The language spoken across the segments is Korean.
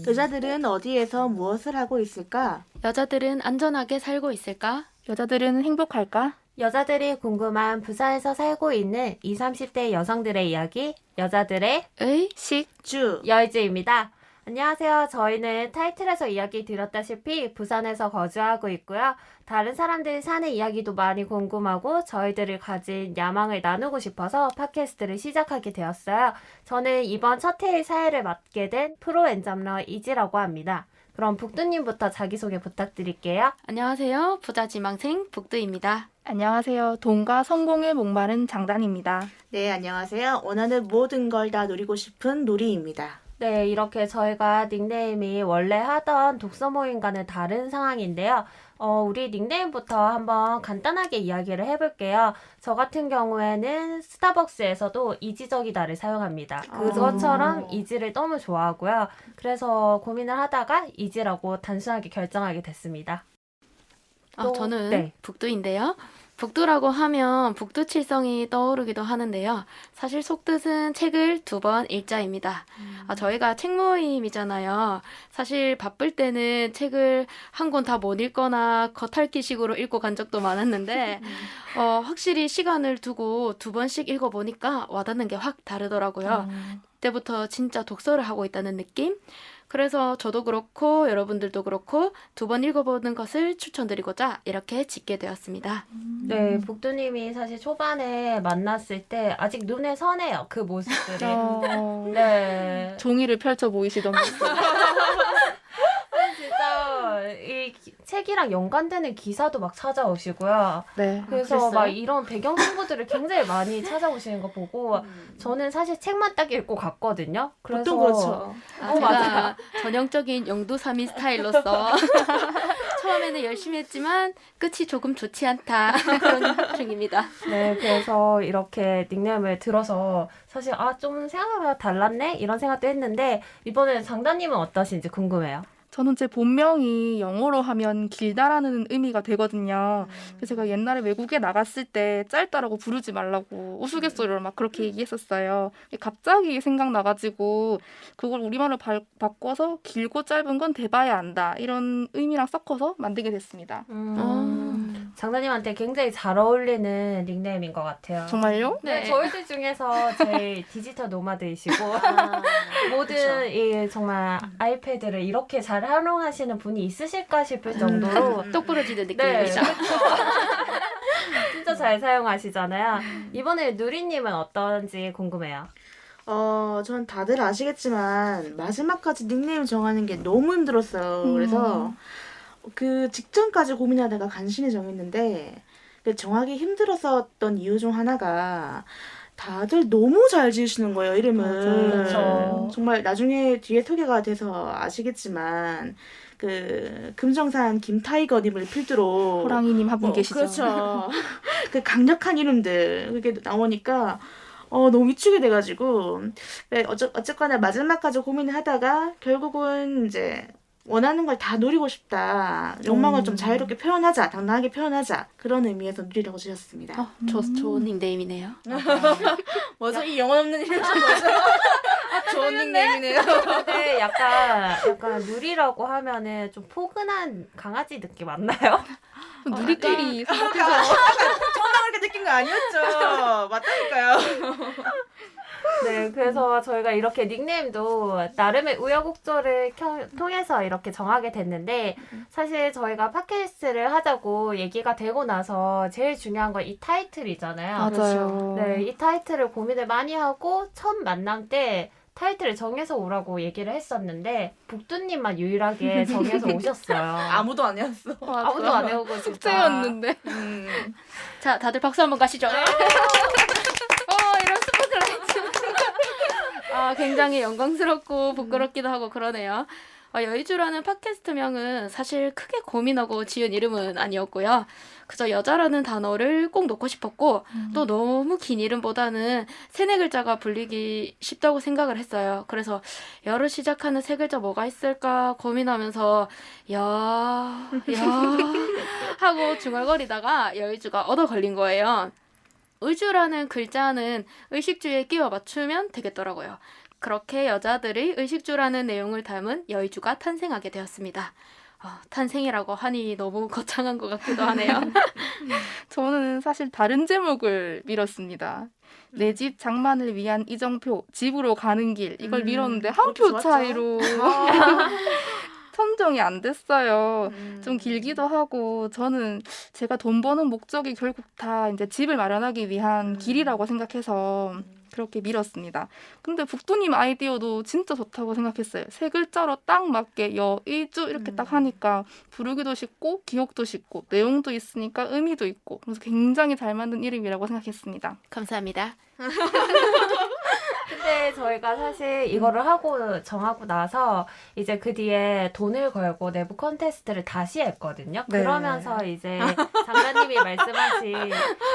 여자들은 어디에서 무엇을 하고 있을까? 여자들은 안전하게 살고 있을까? 여자들은 행복할까? 여자들이 궁금한 부산에서 살고 있는 20, 30대 여성들의 이야기, 여자들의 주. 여의주입니다. 안녕하세요. 저희는 타이틀에서 이야기 드렸다시피 부산에서 거주하고 있고요. 다른 사람들이 사는 이야기도 많이 궁금하고 저희들을 가진 야망을 나누고 싶어서 팟캐스트를 시작하게 되었어요. 저는 이번 첫 회의 사회를 맡게 된 프로엔잡러 이지라고 합니다. 그럼 북두님부터 자기소개 부탁드릴게요. 안녕하세요. 부자지망생 북두입니다. 안녕하세요. 돈과 성공에 목마른 장단입니다. 네, 안녕하세요. 원하는 모든 걸 다 누리고 싶은 누리입니다. 네, 이렇게 저희가 닉네임이 원래 하던 독서 모임과는 다른 상황인데요. 우리 닉네임부터 한번 간단하게 이야기를 해볼게요. 저 같은 경우에는 스타벅스에서도 이지적이다를 사용합니다. 그것처럼 이지를 너무 좋아하고요. 그래서 고민을 하다가 이지라고 단순하게 결정하게 됐습니다. 저는 네. 북두인데요. 북두라고 하면 북두칠성이 떠오르기도 하는데요. 사실 속뜻은 책을 2번 읽자입니다. 저희가 책 모임이잖아요. 사실 바쁠 때는 책을 한 권 다 못 읽거나 겉핥기식으로 읽고 간 적도 많았는데 확실히 시간을 두고 2번씩 읽어보니까 와닿는 게 확 다르더라고요. 그때부터 진짜 독서를 하고 있다는 느낌? 그래서 저도 그렇고 여러분들도 그렇고 2번 읽어보는 것을 추천드리고자 이렇게 짓게 되었습니다. 네, 북두님이 사실 초반에 만났을 때 아직 눈에 선해요. 그 모습들이. 네. 종이를 펼쳐 보이시던데요. 진짜 이 책이랑 연관되는 기사도 막 찾아오시고요. 네. 그래서 그랬어요? 막 이런 배경 정보들을 굉장히 많이 찾아오시는 거 보고 저는 사실 책만 딱 읽고 갔거든요. 그래서 보통 그렇죠. 제가 맞아요. 전형적인 영두삼이 스타일로서 처음에는 열심히 했지만 끝이 조금 좋지 않다 그런 중입니다. 네, 그래서 이렇게 닉네임을 들어서 사실 좀 생각보다 달랐네 이런 생각도 했는데 이번에 장단님은 어떠신지 궁금해요. 저는 제 본명이 영어로 하면 길다라는 의미가 되거든요. 그래서 제가 옛날에 외국에 나갔을 때 짧다라고 부르지 말라고 우스갯소리로 막 그렇게 얘기했었어요. 갑자기 생각나가지고 그걸 우리말로 바꿔서 길고 짧은 건 대봐야 안다. 이런 의미랑 섞어서 만들게 됐습니다. 장단님한테 굉장히 잘 어울리는 닉네임인 것 같아요. 정말요? 네, 저희들 중에서 제일 디지털 노마드이시고 모든 그쵸. 이 정말 아이패드를 이렇게 잘 활용하시는 분이 있으실까 싶을 정도로 똑부러지는 네, 느낌입니다. 진짜 잘 사용하시잖아요. 이번에 누리님은 어떤지 궁금해요. 전 다들 아시겠지만 마지막까지 닉네임 정하는 게 너무 힘들었어요. 그래서 그 직전까지 고민하다가 간신히 정했는데 그 정하기 힘들었었던 이유 중 하나가 다들 너무 잘 지으시는 거예요, 이름을. 그쵸. 정말 나중에 뒤에 소개가 돼서 아시겠지만 그 금정산 김타이거님을 필두로 호랑이님 한 분 계시죠? 그렇죠. 그 강력한 이름들 그게 나오니까 너무 미치게 돼가지고 네, 어쨌거나 마지막까지 고민을 하다가 결국은 이제 원하는 걸 다 누리고 싶다. 욕망을 좀 자유롭게 표현하자. 당당하게 표현하자. 그런 의미에서 누리라고 지었습니다. 좋은 닉네임이네요. 뭐죠? 이 영혼 없는 이름이 뭐죠? 좋은 닉네임이네요. 근데 약간 누리라고 하면은 좀 포근한 강아지 느낌 맞나요? 누리끼리 저만 그렇게 느낀 거 아니었죠? 맞다니까요. 네, 그래서 저희가 이렇게 닉네임도 나름의 우여곡절을 통해서 이렇게 정하게 됐는데 사실 저희가 팟캐스트를 하자고 얘기가 되고 나서 제일 중요한 건 이 타이틀이잖아요. 맞아요. 네, 이 타이틀을 고민을 많이 하고 첫 만남 때 타이틀을 정해서 오라고 얘기를 했었는데 북두님만 유일하게 정해서 오셨어요. 아무도 아니었어. 아무도 안 해오고 진짜. 숙제였는데. 자, 다들 박수 한번 가시죠. 이런 스포트라이트. 굉장히 영광스럽고 부끄럽기도 하고 그러네요. 여의주라는 팟캐스트명은 사실 크게 고민하고 지은 이름은 아니었고요. 그저 여자라는 단어를 꼭 넣고 싶었고 또 너무 긴 이름보다는 3-4글자가 불리기 쉽다고 생각을 했어요. 그래서 여를 시작하는 3글자 뭐가 있을까 고민하면서 야 하고 중얼거리다가 여의주가 얻어 걸린 거예요. 의주라는 글자는 의식주에 끼워 맞추면 되겠더라고요. 그렇게 여자들의 의식주라는 내용을 담은 여의주가 탄생하게 되었습니다. 탄생이라고 하니 너무 거창한 것 같기도 하네요. 저는 사실 다른 제목을 밀었습니다. 내 집 장만을 위한 이정표, 집으로 가는 길. 이걸 밀었는데 한 그것도 표 좋았죠. 차이로 선정이 안 됐어요. 좀 길기도 하고 저는 제가 돈 버는 목적이 결국 다 이제 집을 마련하기 위한 길이라고 생각해서 그렇게 밀었습니다. 근데 북두님 아이디어도 진짜 좋다고 생각했어요. 세 글자로 딱 맞게 여의주 이렇게 딱 하니까 부르기도 쉽고 기억도 쉽고 내용도 있으니까 의미도 있고 그래서 굉장히 잘 만든 이름이라고 생각했습니다. 감사합니다. 근데 저희가 사실 이거를 하고 정하고 나서 이제 그 뒤에 돈을 걸고 내부 콘테스트를 다시 했거든요. 네. 그러면서 이제 장관님이 말씀하신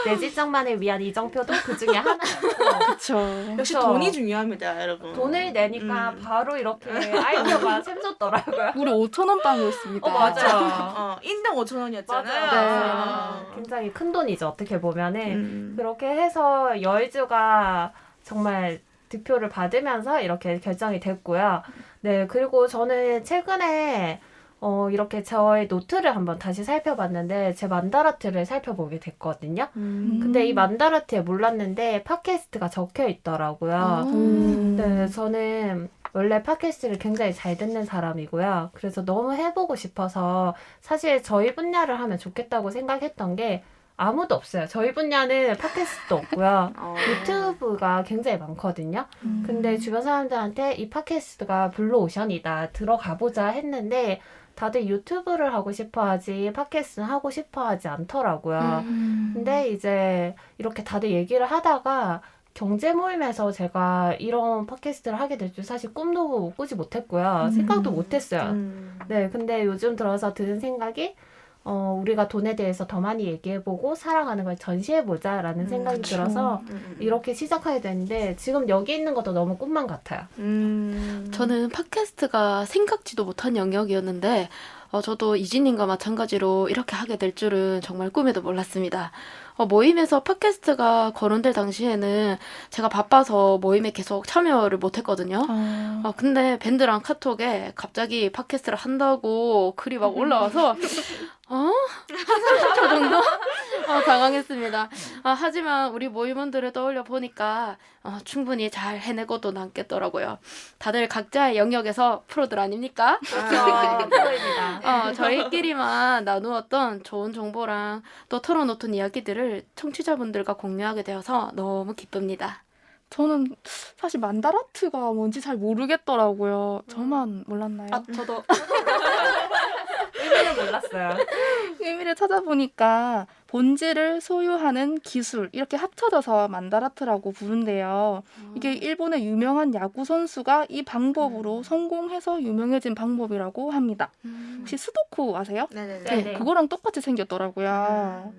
내 집 장만을 위한 이정표도 그 중에 하나였고 그렇죠. 역시 그쵸. 돈이 중요합니다, 여러분. 돈을 내니까 바로 이렇게 아이디어가 샘솟더라고요. 우리 5,000원 빵이었습니다. 맞아요. 인당 5,000원이었잖아요. 맞아요. 네. 굉장히 큰 돈이죠. 어떻게 보면은. 음. 그렇게 해서 여의주가 정말 득표를 받으면서 이렇게 결정이 됐고요. 네, 그리고 저는 최근에 이렇게 저의 노트를 한번 다시 살펴봤는데 제 만다라트를 살펴보게 됐거든요. 근데 이 만다라트에 몰랐는데 팟캐스트가 적혀 있더라고요. 네, 저는 원래 팟캐스트를 굉장히 잘 듣는 사람이고요. 그래서 너무 해보고 싶어서 사실 저희 분야를 하면 좋겠다고 생각했던 게 아무도 없어요. 저희 분야는 팟캐스트도 없고요. 유튜브가 굉장히 많거든요. 근데 주변 사람들한테 이 팟캐스트가 블루오션이다. 들어가보자 했는데 다들 유튜브를 하고 싶어 하지 팟캐스트는 하고 싶어 하지 않더라고요. 근데 이제 이렇게 다들 얘기를 하다가 경제 모임에서 제가 이런 팟캐스트를 하게 될 줄 사실 꿈도 꾸지 못했고요. 생각도 못했어요. 네, 근데 요즘 들어서 드는 생각이 우리가 돈에 대해서 더 많이 얘기해보고 사랑하는 걸 전시해보자라는 생각이 그쵸. 들어서 이렇게 시작하게 됐는데 지금 여기 있는 것도 너무 꿈만 같아요. 저는 팟캐스트가 생각지도 못한 영역이었는데 저도 이진님과 마찬가지로 이렇게 하게 될 줄은 정말 꿈에도 몰랐습니다. 모임에서 팟캐스트가 거론될 당시에는 제가 바빠서 모임에 계속 참여를 못했거든요. 근데 밴드랑 카톡에 갑자기 팟캐스트를 한다고 글이 막 올라와서 한 30초 정도 당황했습니다. 하지만 우리 모임원들을 떠올려 보니까 충분히 잘 해내고도 남겠더라고요. 다들 각자의 영역에서 프로들 아닙니까? 그렇죠. 프로입니다. 저희끼리만 나누었던 좋은 정보랑 또 털어놓던 이야기들을 청취자분들과 공유하게 되어서 너무 기쁩니다. 저는 사실 만다라트가 뭔지 잘 모르겠더라고요. 저만 몰랐나요? 저도 의미는 몰랐어요. 의미를 찾아보니까 본질을 소유하는 기술 이렇게 합쳐져서 만다라트라고 부른대요. 이게 일본의 유명한 야구 선수가 이 방법으로 성공해서 유명해진 방법이라고 합니다. 혹시 스도쿠 아세요? 네네네. 네. 그거랑 똑같이 생겼더라고요.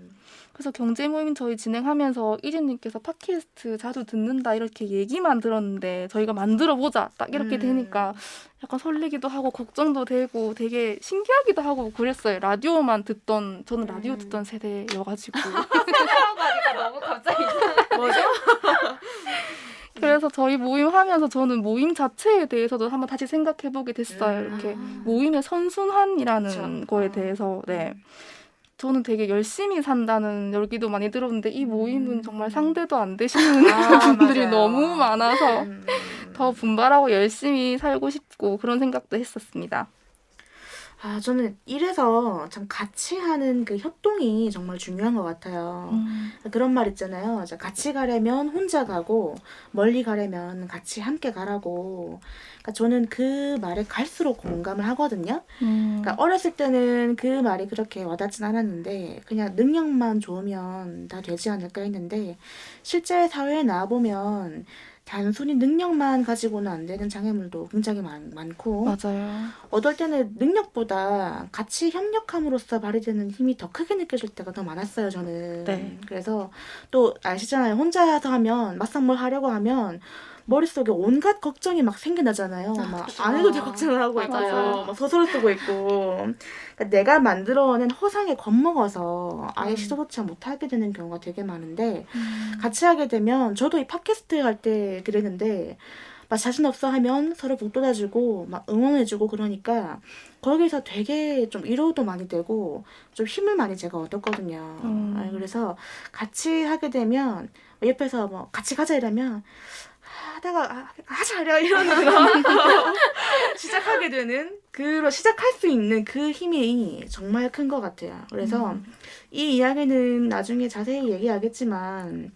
그래서 경제 모임 저희 진행하면서 이진님께서 팟캐스트 자주 듣는다 이렇게 얘기만 들었는데 저희가 만들어 보자 딱 이렇게 되니까 약간 설레기도 하고 걱정도 되고 되게 신기하기도 하고 그랬어요. 라디오만 듣던 저는 라디오 듣던 세대여가지고 생각하고 하니까 너무 갑자기 뭐죠? 그래서 저희 모임 하면서 저는 모임 자체에 대해서도 한번 다시 생각해보게 됐어요. 이렇게 모임의 선순환이라는 그쵸. 거에 대해서 네. 저는 되게 열심히 산다는 얘기도 많이 들었는데 이 모임은 정말 상대도 안 되시는 분들이 맞아요. 너무 많아서 더 분발하고 열심히 살고 싶고 그런 생각도 했었습니다. 저는 이래서 참 같이 하는 그 협동이 정말 중요한 것 같아요. 그런 말 있잖아요. 같이 가려면 혼자 가고 멀리 가려면 같이 함께 가라고. 그러니까 저는 그 말에 갈수록 공감을 하거든요. 그러니까 어렸을 때는 그 말이 그렇게 와닿진 않았는데 그냥 능력만 좋으면 다 되지 않을까 했는데 실제 사회에 나와보면 단순히 능력만 가지고는 안 되는 장애물도 굉장히 많고 맞아요. 어떨 때는 능력보다 같이 협력함으로써 발휘되는 힘이 더 크게 느껴질 때가 더 많았어요, 저는. 네. 그래서 또 아시잖아요. 혼자서 하면 막상 뭘 하려고 하면 머릿속에 온갖 걱정이 막 생겨나잖아요. 막 그쵸. 안 해도 될 걱정을 하고 맞아요. 있고 막 소설을 쓰고 있고 그러니까 내가 만들어낸 허상에 겁먹어서 아예 시도조차 못하게 되는 경우가 되게 많은데 같이 하게 되면 저도 이 팟캐스트 할 때 그랬는데 막 자신 없어 하면 서로 북돋아주고 막 응원해주고 그러니까 거기서 되게 좀 위로도 많이 되고 좀 힘을 많이 제가 얻었거든요. 아, 그래서 같이 하게 되면 옆에서 뭐 같이 가자 이러면 하다가 하자 이러는 그런 시작하게 되는 그로 시작할 수 있는 그 힘이 정말 큰 것 같아요. 그래서 이 이야기는 나중에 자세히 얘기하겠지만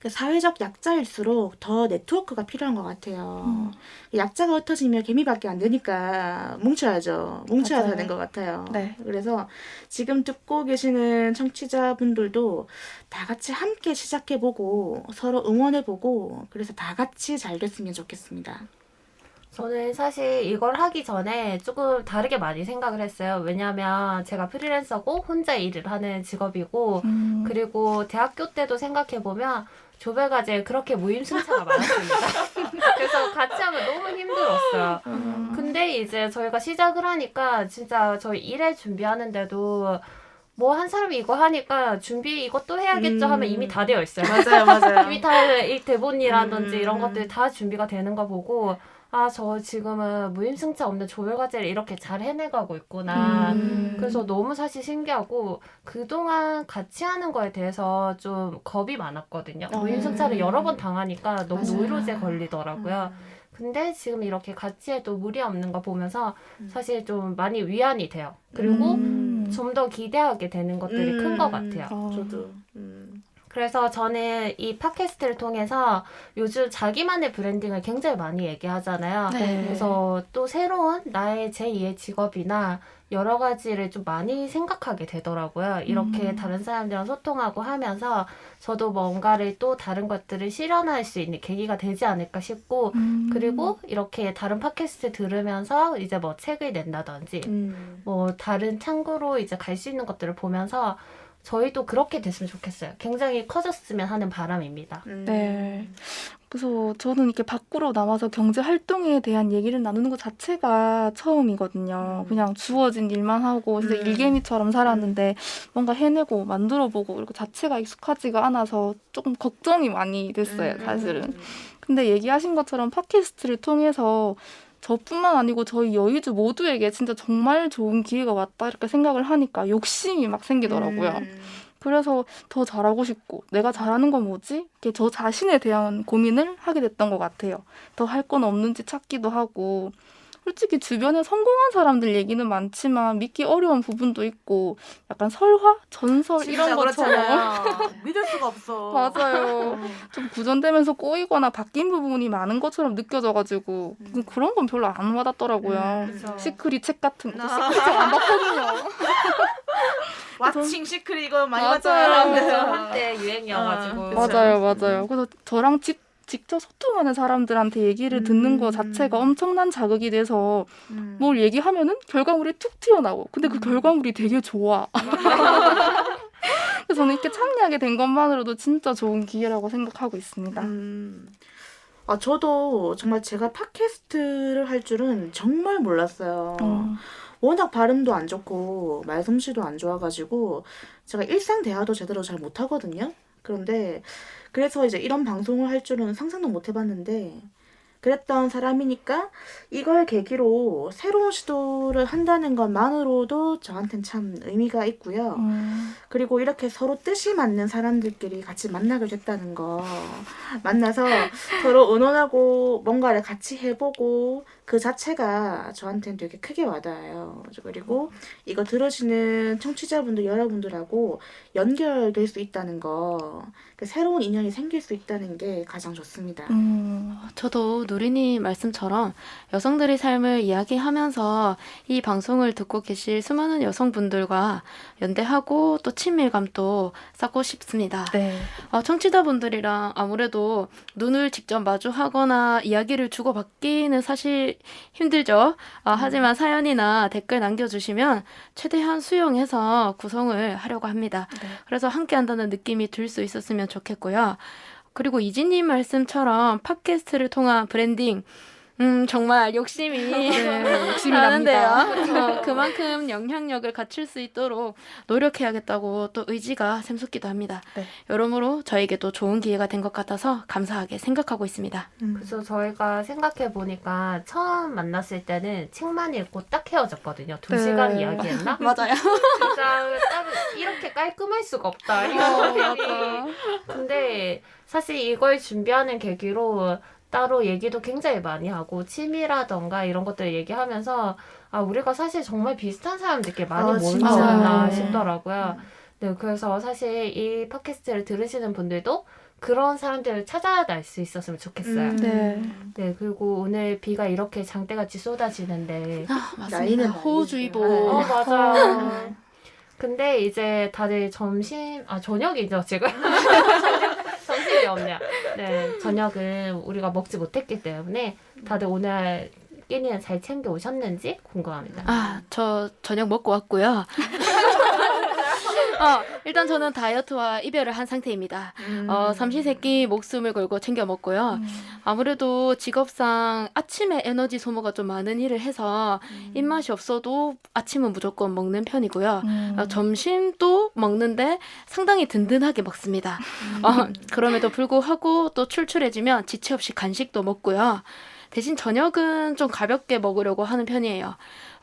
그 사회적 약자일수록 더 네트워크가 필요한 것 같아요. 약자가 흩어지면 개미밖에 안 되니까 뭉쳐야죠. 뭉쳐야 맞아요. 되는 것 같아요. 네. 그래서 지금 듣고 계시는 청취자분들도 다 같이 함께 시작해보고 서로 응원해보고 그래서 다 같이 잘 됐으면 좋겠습니다. 저는 사실 이걸 하기 전에 조금 다르게 많이 생각을 했어요. 왜냐면 제가 프리랜서고 혼자 일을 하는 직업이고 그리고 대학교 때도 생각해보면 조별과제에 그렇게 무임승차가 많았습니다. 그래서 같이 하면 너무 힘들었어요. 근데 이제 저희가 시작을 하니까 진짜 저희 일에 준비하는데도 뭐 한 사람이 이거 하니까 준비 이것도 해야겠죠 하면 이미 다 되어 있어요. 맞아요. 이미 다 이 대본이라든지 이런 음. 것들 다 준비가 되는 거 보고 아, 저 지금은 무임승차 없는 조별과제를 이렇게 잘 해내가고 있구나. 그래서 너무 사실 신기하고 그동안 같이 하는 거에 대해서 좀 겁이 많았거든요. 무임승차를 여러 번 당하니까 너무 맞아요. 노이로제 걸리더라고요. 근데 지금 이렇게 같이 해도 무리 없는 거 보면서 사실 좀 많이 위안이 돼요. 그리고 좀 더 기대하게 되는 것들이 큰 것 같아요. 저도. 그래서 저는 이 팟캐스트를 통해서 요즘 자기만의 브랜딩을 굉장히 많이 얘기하잖아요. 네. 그래서 또 새로운 나의 제2의 직업이나 여러 가지를 좀 많이 생각하게 되더라고요. 이렇게 다른 사람들이랑 소통하고 하면서 저도 뭔가를 또 다른 것들을 실현할 수 있는 계기가 되지 않을까 싶고 그리고 이렇게 다른 팟캐스트 들으면서 이제 뭐 책을 낸다든지 뭐 다른 창구로 이제 갈 수 있는 것들을 보면서 저희도 그렇게 됐으면 좋겠어요. 굉장히 커졌으면 하는 바람입니다. 네. 그래서 저는 이렇게 밖으로 나와서 경제 활동에 대한 얘기를 나누는 것 자체가 처음이거든요. 그냥 주어진 일만 하고 진짜 일개미처럼 살았는데 뭔가 해내고 만들어보고 이렇게 자체가 익숙하지가 않아서 조금 걱정이 많이 됐어요, 사실은. 근데 얘기하신 것처럼 팟캐스트를 통해서 저뿐만 아니고 저희 여의주 모두에게 진짜 정말 좋은 기회가 왔다 이렇게 생각을 하니까 욕심이 막 생기더라고요. 그래서 더 잘하고 싶고 내가 잘하는 건 뭐지? 이렇게 저 자신에 대한 고민을 하게 됐던 것 같아요. 더 할 건 없는지 찾기도 하고 솔직히 주변에 성공한 사람들 얘기는 많지만 믿기 어려운 부분도 있고 약간 설화? 전설 이런 것처럼 믿을 수가 없어. 맞아요. 좀 구전되면서 꼬이거나 바뀐 부분이 많은 것처럼 느껴져가지고 그런 건 별로 안 와닿더라고요. 그쵸. 시크릿 책 같은 거. 시크릿 책 안 봤거든요. 왓칭 시크릿 이거 많이 맞아요. 봤잖아요. 그래서 한때 유행이어가지고. 그쵸. 맞아요. 그래서 저랑 직접 소통하는 사람들한테 얘기를 듣는 거 자체가 엄청난 자극이 돼서 뭘 얘기하면은 결과물이 툭 튀어나오고 근데 그 결과물이 되게 좋아. 그래서 저는 이렇게 참여하게 된 것만으로도 진짜 좋은 기회라고 생각하고 있습니다. 아, 저도 정말 제가 팟캐스트를 할 줄은 정말 몰랐어요. 워낙 발음도 안 좋고 말솜씨도 안 좋아가지고 제가 일상 대화도 제대로 잘 못하거든요. 그런데 그래서 이제 이런 방송을 할 줄은 상상도 못 해봤는데 그랬던 사람이니까 이걸 계기로 새로운 시도를 한다는 것만으로도 저한테는 참 의미가 있고요. 그리고 이렇게 서로 뜻이 맞는 사람들끼리 같이 만나게 됐다는 거 만나서 서로 의논하고 뭔가를 같이 해보고 그 자체가 저한테는 되게 크게 와닿아요. 그리고 이거 들으시는 청취자분들 여러분들하고 연결될 수 있다는 거 새로운 인연이 생길 수 있다는 게 가장 좋습니다. 저도 누리님 말씀처럼 여성들의 삶을 이야기하면서 이 방송을 듣고 계실 수많은 여성분들과 연대하고 또 친밀감도 쌓고 싶습니다. 네. 청취자분들이랑 아무래도 눈을 직접 마주하거나 이야기를 주고받기는 사실 힘들죠. 하지만 사연이나 댓글 남겨주시면 최대한 수용해서 구성을 하려고 합니다. 그래서 함께 한다는 느낌이 들 수 있었으면 좋겠고요. 그리고 이진님 말씀처럼 팟캐스트를 통한 브랜딩, 정말 욕심이 네, 욕심이 나는데요. 납니다. 그만큼 영향력을 갖출 수 있도록 노력해야겠다고 또 의지가 샘솟기도 합니다. 네. 여러모로 저에게도 좋은 기회가 된 것 같아서 감사하게 생각하고 있습니다. 그래서 저희가 생각해 보니까 처음 만났을 때는 책만 읽고 딱 헤어졌거든요. 2시간 네. 이야기했나? 맞아요. 진짜 딱 이렇게 깔끔할 수가 없다. 이런 생각이. 맞아. 근데 사실 이걸 준비하는 계기로 따로 얘기도 굉장히 많이 하고 취미라던가 이런 것들 얘기하면서 우리가 사실 정말 비슷한 사람들께 많이 모이지 진짜. 않나 네. 싶더라고요. 네, 그래서 사실 이 팟캐스트를 들으시는 분들도 그런 사람들을 찾아낼 수 있었으면 좋겠어요. 네. 네, 그리고 오늘 비가 이렇게 장대같이 쏟아지는데 맞습니다. 난리는 호우주의보. 난리죠. 맞아요. 근데 이제 다들 저녁이죠, 지금. 점심이 없네요. 네, 저녁은 우리가 먹지 못했기 때문에 다들 오늘 끼니는 잘 챙겨 오셨는지 궁금합니다. 저 저녁 먹고 왔고요. 일단 저는 다이어트와 이별을 한 상태입니다. 삼시세끼 목숨을 걸고 챙겨 먹고요. 아무래도 직업상 아침에 에너지 소모가 좀 많은 일을 해서 입맛이 없어도 아침은 무조건 먹는 편이고요. 점심도 먹는데 상당히 든든하게 먹습니다. 그럼에도 불구하고 또 출출해지면 지체 없이 간식도 먹고요. 대신 저녁은 좀 가볍게 먹으려고 하는 편이에요.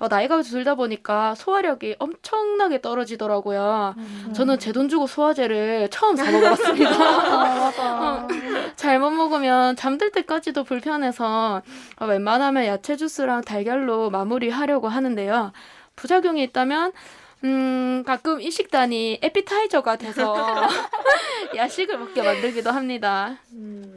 나이가 들다 보니까 소화력이 엄청나게 떨어지더라고요. 저는 제 돈 주고 소화제를 처음 사 먹어봤습니다. 맞아. 잘못 먹으면 잠들 때까지도 불편해서 웬만하면 야채 주스랑 달걀로 마무리하려고 하는데요. 부작용이 있다면 가끔 이 식단이 에피타이저가 돼서 야식을 먹게 만들기도 합니다.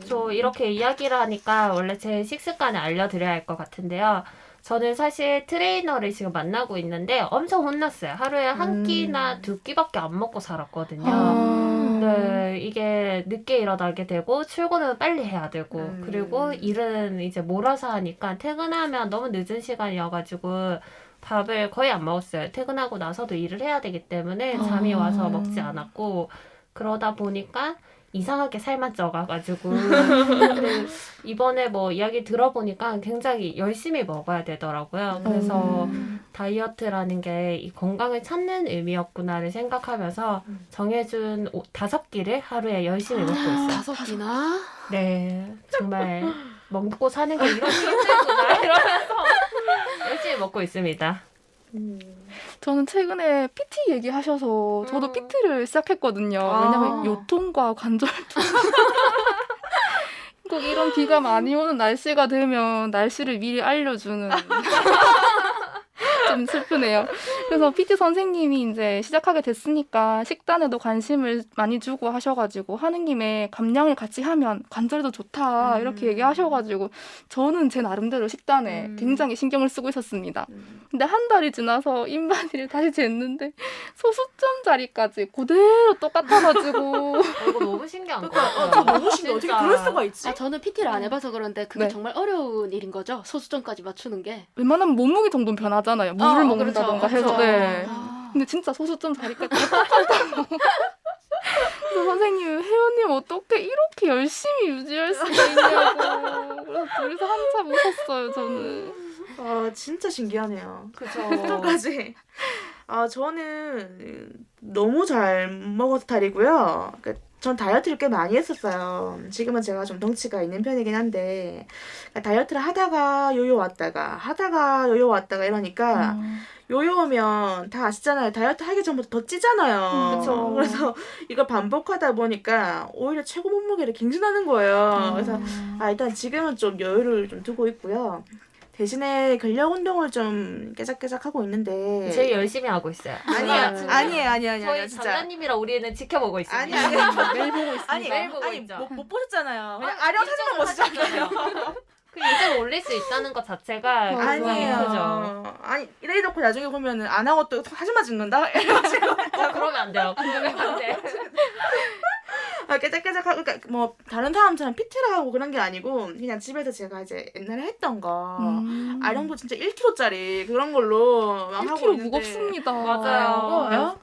저 이렇게 이야기를 하니까 원래 제 식습관을 알려드려야 할 것 같은데요. 저는 사실 트레이너를 지금 만나고 있는데 엄청 혼났어요. 하루에 한 끼나 2끼밖에 안 먹고 살았거든요. 네, 이게 늦게 일어나게 되고 출근은 빨리 해야 되고 그리고 일은 이제 몰아서 하니까 퇴근하면 너무 늦은 시간이어가지고 밥을 거의 안 먹었어요. 퇴근하고 나서도 일을 해야 되기 때문에 잠이 와서 먹지 않았고 그러다 보니까 이상하게 살만 쪄가가지고 근데 이번에 뭐 이야기 들어보니까 굉장히 열심히 먹어야 되더라고요. 그래서 다이어트라는 게 이 건강을 찾는 의미였구나를 생각하면서 정해준 5끼를 하루에 열심히 먹고 있어요. 5끼나? 네, 정말 먹고 사는 게 이렇게 힘들구나 이러면서 열심히 먹고 있습니다. 저는 최근에 PT 얘기하셔서 저도 PT를 시작했거든요. 왜냐면 요통과 관절통. 꼭 이런 비가 많이 오는 날씨가 되면 날씨를 미리 알려주는 좀 슬프네요. 그래서 PT 선생님이 이제 시작하게 됐으니까 식단에도 관심을 많이 주고 하셔가지고 하는 김에 감량을 같이 하면 관절도 좋다 이렇게 얘기하셔가지고 저는 제 나름대로 식단에 굉장히 신경을 쓰고 있었습니다. 근데 한 달이 지나서 인바디를 다시 쟀는데 소수점 자리까지 그대로 똑같아가지고 이거 너무 신기한 거 그러니까 같아요. 너무 신기해. 어떻게 그럴 수가 있지? 저는 PT를 안 해봐서 그런데 그게 네. 정말 어려운 일인 거죠? 소수점까지 맞추는 게. 웬만하면 몸무게 정도는 변하잖아요. 물을 먹는다던가 그렇죠. 해서. 네. 아. 근데 진짜 소수점 자리까지 똑같다고. 그래서 선생님, 혜연님 어떻게 이렇게 열심히 유지할 수가 있냐고. 그래서 둘이서 한참 웃었어요, 저는. 진짜 신기하네요. 그죠. 까지. 저는 너무 잘 먹어서 탈이고요. 전 다이어트를 꽤 많이 했었어요. 지금은 제가 좀 덩치가 있는 편이긴 한데 다이어트를 하다가 요요 왔다가 이러니까 요요 오면 다 아시잖아요. 다이어트 하기 전부터 더 찌잖아요. 그쵸. 그래서 이걸 반복하다 보니까 오히려 최고 몸무게를 갱신하는 거예요. 그래서 일단 지금은 좀 여유를 좀 두고 있고요. 대신에 근력 운동을 좀 깨작깨작 하고 있는데 제일 열심히 하고 있어요. 아니에요. 저희 진짜. 장관님이랑 우리는 지켜보고 있습니다. 아니야. 매일 보고 있습니다. 매일 보고 있죠. 못 보셨잖아요. 왜냐면 아령 사진만 보시잖아요. 그 인증 올릴 수 있다는 것 자체가 굉장히 크죠. 아니에요. 이래 놓고 나중에 보면은 안 하고 또 사진만 찍는다? 이래가지고 그러면 안 돼요. 그러면 안 돼. 깨작깨작 하고 그러니까 뭐 다른 사람처럼 PT를 하고 그런 게 아니고 그냥 집에서 제가 이제 옛날에 했던 거 아령도 진짜 1kg짜리 그런 걸로 막 하고 1kg 있는데 무겁습니다. 맞아요. 무거워요?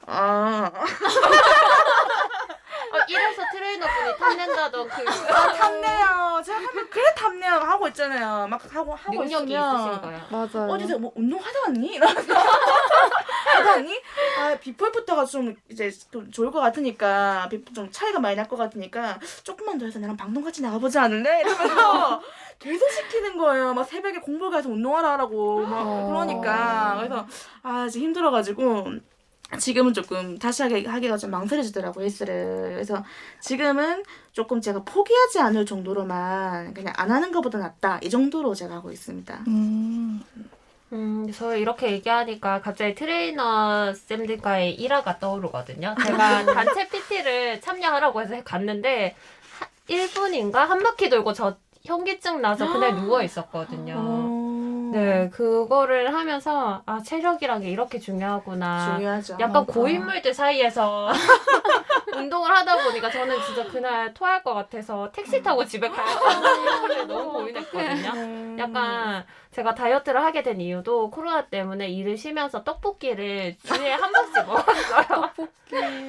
이래서 트레이너분이 탐낸다던 그 탐내요. 제가 하면 그래 탐내요 하고 있잖아요. 막 하고 능력이 있으면 있으신 거예요. 맞아요. 어디서 뭐 운동하다 왔니? 이러면서 하다 왔니? 아 비포애프터가 좀 이제 좀 좋을 것 같으니까 좀 차이가 많이 날 것 같으니까 조금만 더 해서 나랑 방송 같이 나가보지 않을래? 이러면서 계속 시키는 거예요. 막 새벽에 공부 가서 운동하라 하라고 막 그러니까 그래서 아 진짜 힘들어가지고 지금은 조금 다시 하기가 좀 망설여지더라고요, 헬스를. 그래서 지금은 조금 제가 포기하지 않을 정도로만 그냥 안 하는 것보다 낫다 이 정도로 제가 하고 있습니다. 저 이렇게 얘기하니까 갑자기 트레이너 쌤들과의 일화가 떠오르거든요. 제가 단체 PT를 참여하라고 해서 갔는데 1분인가 한 바퀴 돌고 저 현기증 나서 그날 누워 있었거든요. 네, 그거를 하면서 아 체력이란 게 이렇게 중요하구나. 중요하죠. 약간 고인물들 사이에서 운동을 하다 보니까 저는 진짜 그날 토할 것 같아서 택시 타고 집에 가야 너무 고민했거든요. 약간 제가 다이어트를 하게 된 이유도 코로나 때문에 일을 쉬면서 떡볶이를 주에 한 번씩 먹었어요.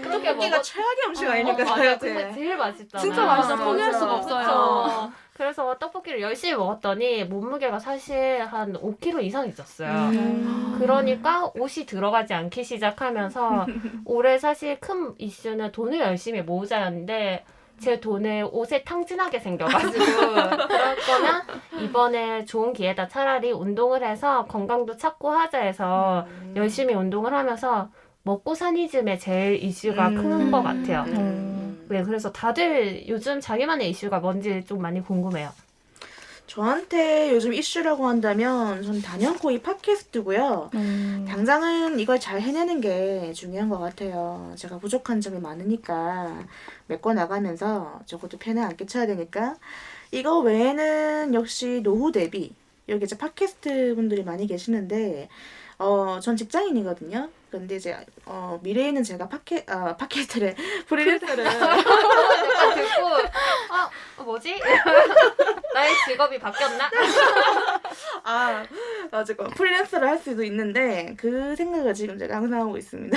그렇게 떡볶이가 최악의 음식 아니니까 맞아요. 다이어트. 근데 제일 맛있잖아요. 진짜 맛있어. 맞아, 포기할 맞아. 수가 없어요. 그쵸? 그래서 떡볶이를 열심히 먹었더니 몸무게가 사실 한 5kg 이상 있었어요. 그러니까 옷이 들어가지 않기 시작하면서 올해 사실 큰 이슈는 돈을 열심히 모으자였는데 제 돈을 옷에 탕진하게 생겨가지고 그럴 거면 이번에 좋은 기회다 차라리 운동을 해서 건강도 찾고 하자 해서 열심히 운동을 하면서 먹고 사니즘에 제일 이슈가 큰 것 같아요. 네, 그래서 다들 요즘 자기만의 이슈가 뭔지 좀 많이 궁금해요. 저한테 요즘 이슈라고 한다면 전 단연코 이 팟캐스트고요. 당장은 이걸 잘 해내는 게 중요한 것 같아요. 제가 부족한 점이 많으니까 메꿔 나가면서 저것도 편에 안 끼쳐야 되니까 이거 외에는 역시 노후 대비 여기 이제 팟캐스트 분들이 많이 계시는데 전 직장인이거든요. 근데 이제 미래에는 제가 팟캐스트를 프리랜서를 약간 듣고 뭐지? 나의 직업이 바뀌었나? 지금 프리랜서를 할 수도 있는데 그 생각을 지금 제가 항상 하고 있습니다.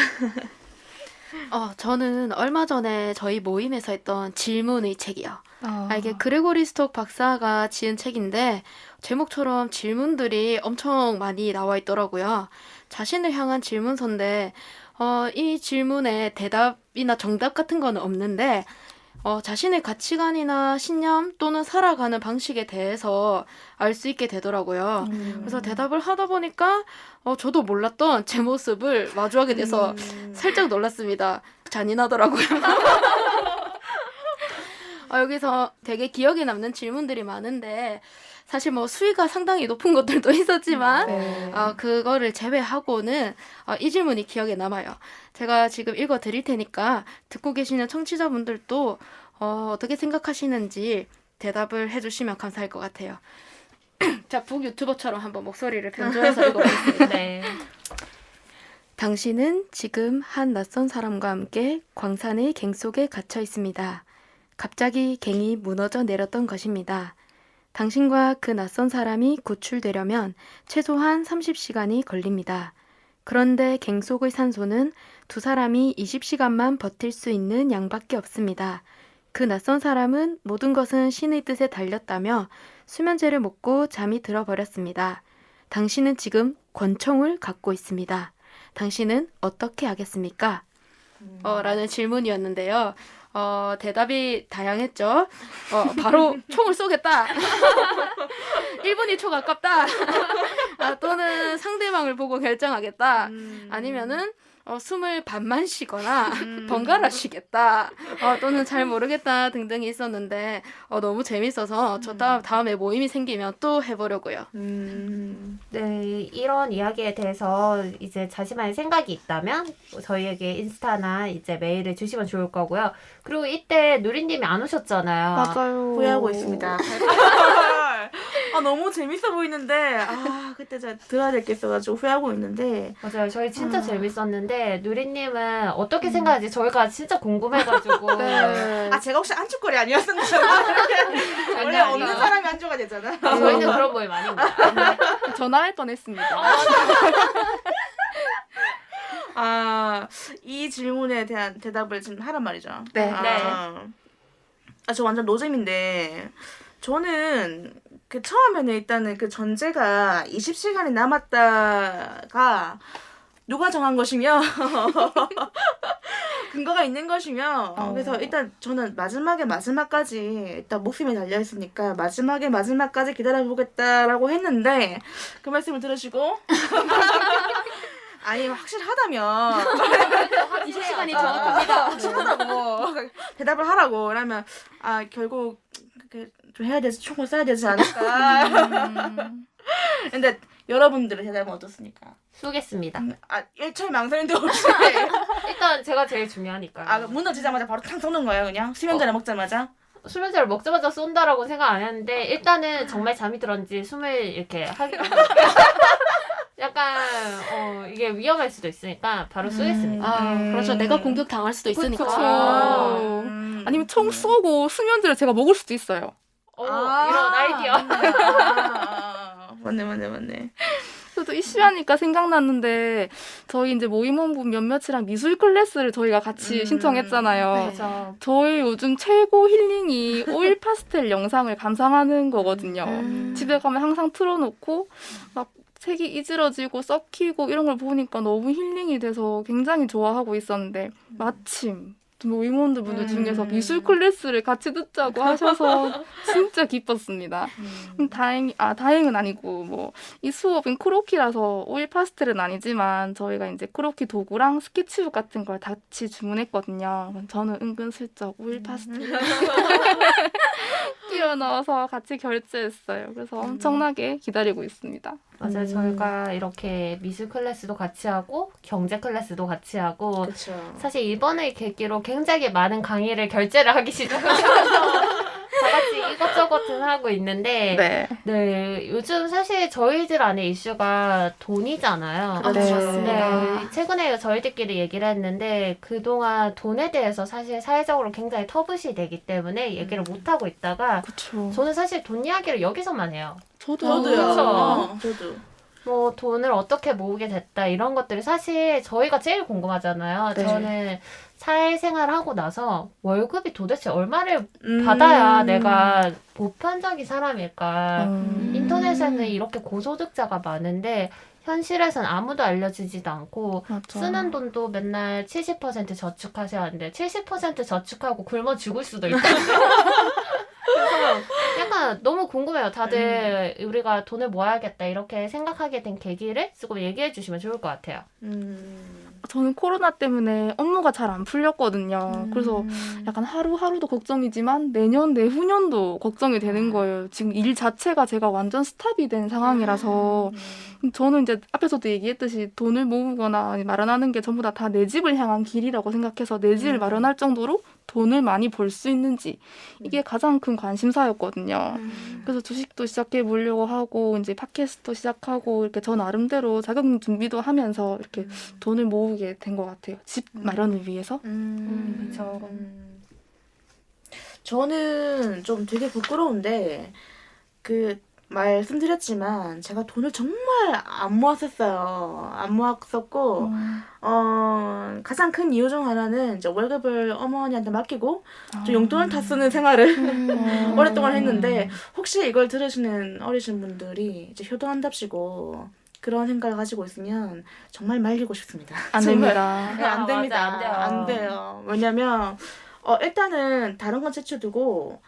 저는 얼마 전에 저희 모임에서 했던 질문의 책이요. 아, 이게 그레고리 스톡 박사가 지은 책인데 제목처럼 질문들이 엄청 많이 나와 있더라고요. 자신을 향한 질문서인데 이 질문에 대답이나 정답 같은 거는 없는데 자신의 가치관이나 신념 또는 살아가는 방식에 대해서 알 수 있게 되더라고요. 그래서 대답을 하다 보니까 저도 몰랐던 제 모습을 마주하게 돼서 살짝 놀랐습니다. 잔인하더라고요. 여기서 되게 기억에 남는 질문들이 많은데 사실 뭐 수위가 상당히 높은 것들도 있었지만 그거를 제외하고는 이 질문이 기억에 남아요. 제가 지금 읽어 드릴 테니까 듣고 계시는 청취자분들도 어떻게 생각하시는지 대답을 해주시면 감사할 것 같아요. 자, 북 유튜버처럼 한번 목소리를 변조해서 읽어보겠습니다. 네. 당신은 지금 한 낯선 사람과 함께 광산의 갱 속에 갇혀 있습니다. 갑자기 갱이 무너져 내렸던 것입니다. 당신과 그 낯선 사람이 구출되려면 최소한 30시간이 걸립니다. 그런데 갱 속의 산소는 두 사람이 20시간만 버틸 수 있는 양밖에 없습니다. 그 낯선 사람은 모든 것은 신의 뜻에 달렸다며 수면제를 먹고 잠이 들어버렸습니다. 당신은 지금 권총을 갖고 있습니다. 당신은 어떻게 하겠습니까? 라는 질문이었는데요. 대답이 다양했죠. 바로 총을 쏘겠다. 1분이 초 가깝다. 또는 상대방을 보고 결정하겠다. 아니면은 숨을 반만 쉬거나 번갈아 쉬겠다. 또는 잘 모르겠다 등등이 있었는데 너무 재밌어서 저 다음에 모임이 생기면 또 해보려고요. 네, 이런 이야기에 대해서 이제 자신만의 생각이 있다면 저희에게 인스타나 이제 메일을 주시면 좋을 거고요. 그리고 이때 누리님이 안 오셨잖아요. 맞아요. 후회하고 있습니다. 너무 재밌어 보이는데 그때 제가 들어야 될 게 있어가지고 후회하고 있는데 맞아요. 저희 진짜 재밌었는데 누리님은 어떻게 생각하지? 저희가 진짜 궁금해가지고. 네. 제가 혹시 안주거리 아니었었나요? 원래 아니요. 없는 사람이 안주가 되잖아. 저희는 그런 모임 아닙니다. 전화할 뻔했습니다. 이 질문에 대한 대답을 지금 하란 말이죠. 네. 저 완전 노잼인데, 저는 그 처음에는 일단은 그 전제가 20시간이 남았다가 누가 정한 것이며, 근거가 있는 것이며, 그래서 일단 저는 마지막까지 일단 목숨이 달려있으니까 마지막까지 기다려보겠다라고 했는데, 그 말씀을 들으시고, 아니 확실하다면 20시간이 정확합니다. 하라고 대답을 하라고 그러면 결국 좀 해야 되지, 총을 쏴야 되지 않을까. 근데 여러분들의 대답은 어떻습니까? 쏘겠습니다. 1초의 망설임도 없이 일단 제가 제일 중요하니까. 무너지자마자 바로 탕 쏘는 거예요. 그냥 수면제를 먹자마자. 수면제를 먹자마자 쏜다라고 생각 안 했는데 일단은 정말 잠이 들었는지 숨을 이렇게 하기로 약간 이게 위험할 수도 있으니까 바로 쏘겠습니다. 그렇죠. 내가 공격 당할 수도 있으니까. 그쵸. 음. 아니면 총 쏘고 수면제를 제가 먹을 수도 있어요. 이런 아이디어. 맞네. 저도 이슈하니까 생각났는데 저희 이제 모임원분 몇몇이랑 미술 클래스를 저희가 같이 신청했잖아요. 네. 그래서 저희 요즘 최고 힐링이 오일 파스텔 영상을 감상하는 거거든요. 집에 가면 항상 틀어놓고 막 색이 이지러지고 썩히고 이런 걸 보니까 너무 힐링이 돼서 굉장히 좋아하고 있었는데 마침 모임원들 분들 중에서 미술 클래스를 같이 듣자고 하셔서 진짜 기뻤습니다. 다행은 아니고 뭐 이 수업은 크로키라서 오일 파스텔은 아니지만 저희가 이제 크로키 도구랑 스케치북 같은 걸 같이 주문했거든요. 저는 은근슬쩍 오일 파스텔 끼워 넣어서 같이 결제했어요. 그래서 엄청나게 기다리고 있습니다. 맞아요. 저희가 이렇게 미술 클래스도 같이 하고 경제 클래스도 같이 하고 그렇죠. 사실 이번을 계기로 굉장히 많은 강의를 결제를 하기 시작하면서 다 같이 이것저것 하고 있는데 네, 요즘 사실 저희들 안에 이슈가 돈이잖아요. 네. 네, 최근에 저희들끼리 얘기를 했는데 그동안 돈에 대해서 사실 사회적으로 굉장히 터부시 되기 때문에 얘기를 못하고 있다가 그렇죠. 저는 사실 돈 이야기를 여기서만 해요. 저도요. 그쵸. 저도. 뭐 돈을 어떻게 모으게 됐다 이런 것들이 사실 저희가 제일 궁금하잖아요. 네. 저는 사회생활하고 나서 월급이 도대체 얼마를 받아야 내가 보편적인 사람일까. 인터넷에는 이렇게 고소득자가 많은데 현실에선 아무도 알려지지도 않고 맞아. 쓰는 돈도 맨날 70% 저축하셔야 하는데 70% 저축하고 굶어 죽을 수도 있거든요. 그래서 약간 너무 궁금해요. 다들 우리가 돈을 모아야겠다 이렇게 생각하게 된 계기를 조금 얘기해 주시면 좋을 것 같아요. 저는 코로나 때문에 업무가 잘 안 풀렸거든요. 그래서 약간 하루하루도 걱정이지만 내년, 내후년도 걱정이 되는 거예요. 지금 일 자체가 제가 완전 스탑이 된 상황이라서 저는 이제 앞에서도 얘기했듯이 돈을 모으거나 마련하는 게 전부 다 내 집을 향한 길이라고 생각해서 내 집을 마련할 정도로 돈을 많이 벌 수 있는지 이게 가장 큰 관심사였거든요. 그래서 주식도 시작해 보려고 하고 이제 팟캐스트도 시작하고 이렇게 저 나름대로 자격증 준비도 하면서 이렇게 돈을 모으게 된 것 같아요. 집 마련을 위해서. 그렇죠. 저는 좀 되게 부끄러운데 말씀드렸지만 제가 돈을 정말 안 모았었어요. 안 모았었고 가장 큰 이유 중 하나는 이제 월급을 어머니한테 맡기고 좀 용돈을 다 쓰는 생활을 오랫동안 했는데 혹시 이걸 들으시는 어리신 분들이 이제 효도한답시고 그런 생각을 가지고 있으면 정말 말리고 싶습니다. 안 정말. 됩니다. 네, 안 맞아, 됩니다. 안 돼요. 안 돼요. 왜냐면 일단은 다른 건 제쳐두고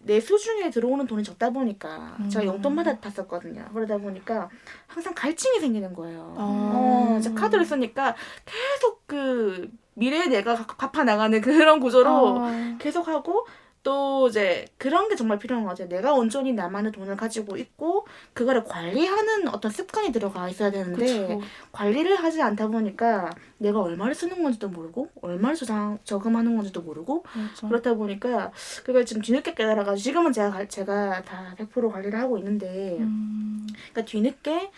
내 수중에 들어오는 돈이 적다 보니까 제가 용돈마다 탔었거든요. 그러다 보니까 항상 갈증이 생기는 거예요. 이제 카드를 쓰니까 계속 그 미래에 내가 갚아 나가는 그런 구조로 계속 하고 또 이제 그런 게 정말 필요한 것 같아요. 내가 온전히 나만의 돈을 가지고 있고 그거를 관리하는 어떤 습관이 들어가 있어야 되는데 그쵸. 관리를 하지 않다 보니까 내가 얼마를 쓰는 건지도 모르고 얼마를 저금하는 건지도 모르고 맞아. 그렇다 보니까 그걸 지금 뒤늦게 깨달아가지고 지금은 제가 다 100% 관리를 하고 있는데 그러니까 뒤늦게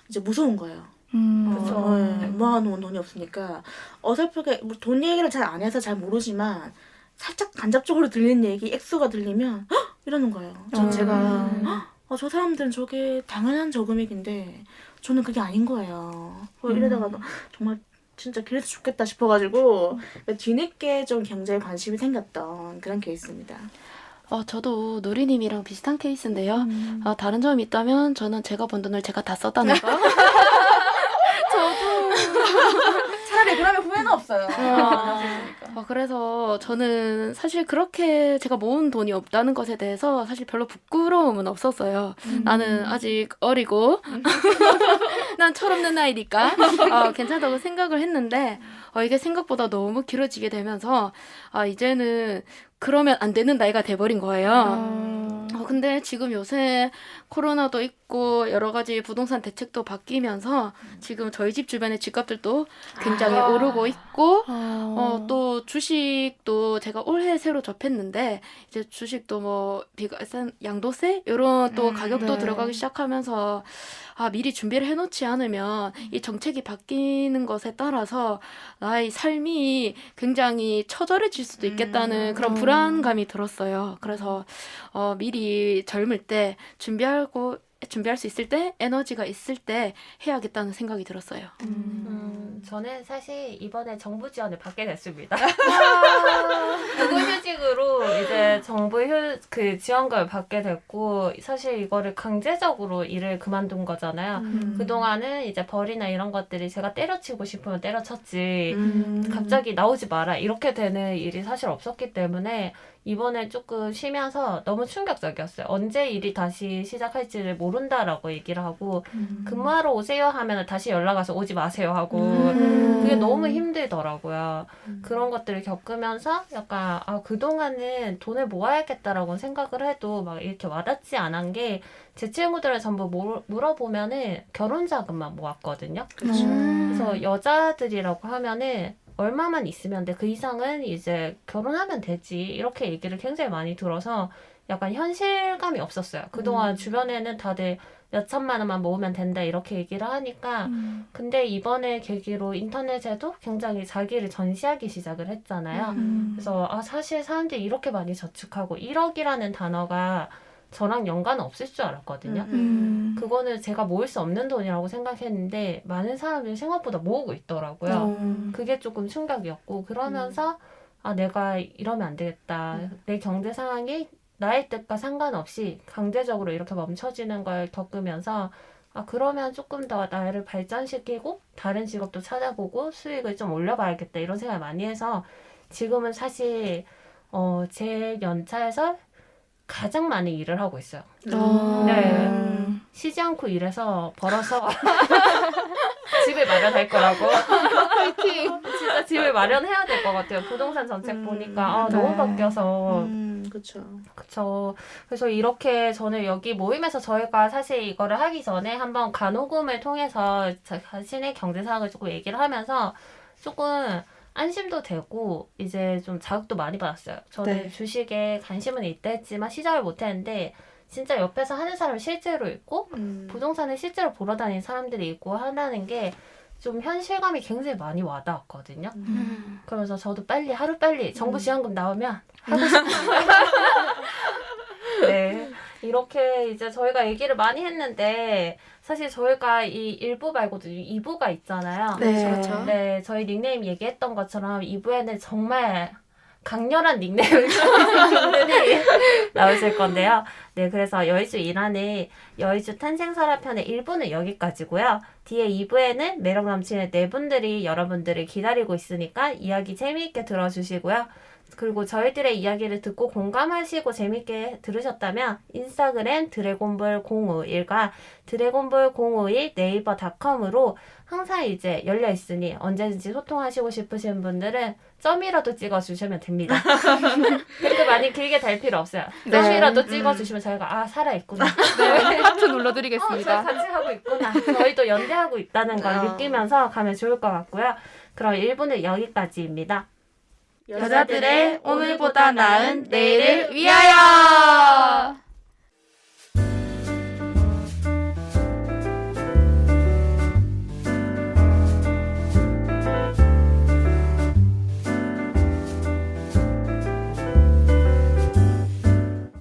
이제 무서운 거예요. 모아놓은 돈이 없으니까 어설프게 돈 얘기를 잘 안 해서 잘 모르지만 살짝 간접적으로 들리는 얘기 액수가 들리면 헉! 이러는 거예요. 제가 저 사람들은 저게 당연한 저금액인데 저는 그게 아닌 거예요. 이러다가 정말 진짜 그래서 좋겠다 싶어가지고 뒤늦게 좀 경제에 관심이 생겼던 그런 케이스입니다. 저도 누리님이랑 비슷한 케이스인데요. 다른 점이 있다면 저는 제가 번 돈을 제가 다 썼다는 거. 차라리 그러면 후회는 없어요. 그래서 저는 사실 그렇게 제가 모은 돈이 없다는 것에 대해서 사실 별로 부끄러움은 없었어요. 나는 아직 어리고 난 철없는 나이니까 괜찮다고 생각을 했는데 이게 생각보다 너무 길어지게 되면서 이제는 그러면 안 되는 나이가 돼버린 거예요. 근데 지금 요새 코로나도 있고 여러 가지 부동산 대책도 바뀌면서 지금 저희 집 주변의 집값들도 굉장히 오르고 있고 또 주식도 제가 올해 새로 접했는데 이제 주식도 뭐 비과세, 양도세 이런 또 가격도 네. 들어가기 시작하면서 미리 준비를 해놓지 않으면 이 정책이 바뀌는 것에 따라서 나의 삶이 굉장히 처절해질 수도 있겠다는 그런 불안감이 들었어요. 그래서 미리 젊을 때 준비할 수 있을 때 에너지가 있을 때 해야겠다는 생각이 들었어요. 저는 사실 이번에 정부 지원을 받게 됐습니다. 육아휴직으로 이제 정부 그 지원금을 받게 됐고 사실 이거를 강제적으로 일을 그만둔 거잖아요. 그동안은 이제 벌이나 이런 것들이 제가 때려치고 싶으면 때려쳤지 갑자기 나오지 마라 이렇게 되는 일이 사실 없었기 때문에 이번에 조금 쉬면서 너무 충격적이었어요. 언제 일이 다시 시작할지를 모른다라고 얘기를 하고 근무하러 오세요 하면 다시 연락 와서 오지 마세요 하고 그게 너무 힘들더라고요. 그런 것들을 겪으면서 약간 그동안은 돈을 모아야겠다라고 생각을 해도 막 이렇게 와닿지 않은 게 제 친구들을 전부 물어보면은 결혼 자금만 모았거든요. 그래서 여자들이라고 하면은 얼마만 있으면 돼. 그 이상은 이제 결혼하면 되지. 이렇게 얘기를 굉장히 많이 들어서 약간 현실감이 없었어요. 그동안 주변에는 다들 몇 천만 원만 모으면 된다 이렇게 얘기를 하니까 근데 이번에 계기로 인터넷에도 굉장히 자기를 전시하기 시작을 했잖아요. 그래서 사실 사람들이 이렇게 많이 저축하고 1억이라는 단어가 저랑 연관은 없을 줄 알았거든요. 그거는 제가 모을 수 없는 돈이라고 생각했는데 많은 사람들이 생각보다 모으고 있더라고요. 그게 조금 충격이었고 그러면서 내가 이러면 안 되겠다. 내 경제 상황이 나의 뜻과 상관없이 강제적으로 이렇게 멈춰지는 걸 겪으면서 그러면 조금 더 나를 발전시키고 다른 직업도 찾아보고 수익을 좀 올려봐야겠다 이런 생각을 많이 해서 지금은 사실 제 연차에서 가장 많이 일을 하고 있어요. 네. 쉬지 않고 일해서 벌어서 집을 마련할 거라고. 진짜 집을 마련해야 될 것 같아요. 부동산 정책 보니까 너무 바뀌어서. 그렇죠. 그쵸. 그래서 이렇게 저는 여기 모임에서 저희가 사실 이거를 하기 전에 한번 간호금을 통해서 자신의 경제 상황을 조금 얘기를 하면서 조금 안심도 되고 이제 좀 자극도 많이 받았어요. 저는 주식에 관심은 있다 했지만 시작을 못 했는데 진짜 옆에서 하는 사람이 실제로 있고 부동산을 실제로 보러 다니는 사람들이 있고 한다는 게 좀 현실감이 굉장히 많이 와닿았거든요. 그러면서 저도 하루빨리 정부 지원금 나오면 하고 싶습니다. 네. 이렇게 이제 저희가 얘기를 많이 했는데 사실 저희가 이 1부 말고도 2부가 있잖아요. 네, 그렇죠. 네, 저희 닉네임 얘기했던 것처럼 2부에는 정말 강렬한 닉네임을 가진 분들이 나오실 건데요. 네, 그래서 여의주 일하는 여의주 탄생설화편의 1부는 여기까지고요. 뒤에 2부에는 매력 넘치는 네 분들이 여러분들을 기다리고 있으니까 이야기 재미있게 들어주시고요. 그리고 저희들의 이야기를 듣고 공감하시고 재밌게 들으셨다면 인스타그램 드래곤볼051과 드래곤볼051 네이버닷컴으로 항상 이제 열려 있으니 언제든지 소통하시고 싶으신 분들은 점이라도 찍어주시면 됩니다. 댓글 많이 길게 달 필요 없어요. 점이라도 찍어주시면 저희가 살아있구나. 하트 저희 눌러드리겠습니다. 같이 하고 있구나. 저희도 연대하고 있다는 걸 느끼면서 가면 좋을 것 같고요. 그럼 1부는 여기까지입니다. 여자들의 오늘보다 나은 내일을 위하여!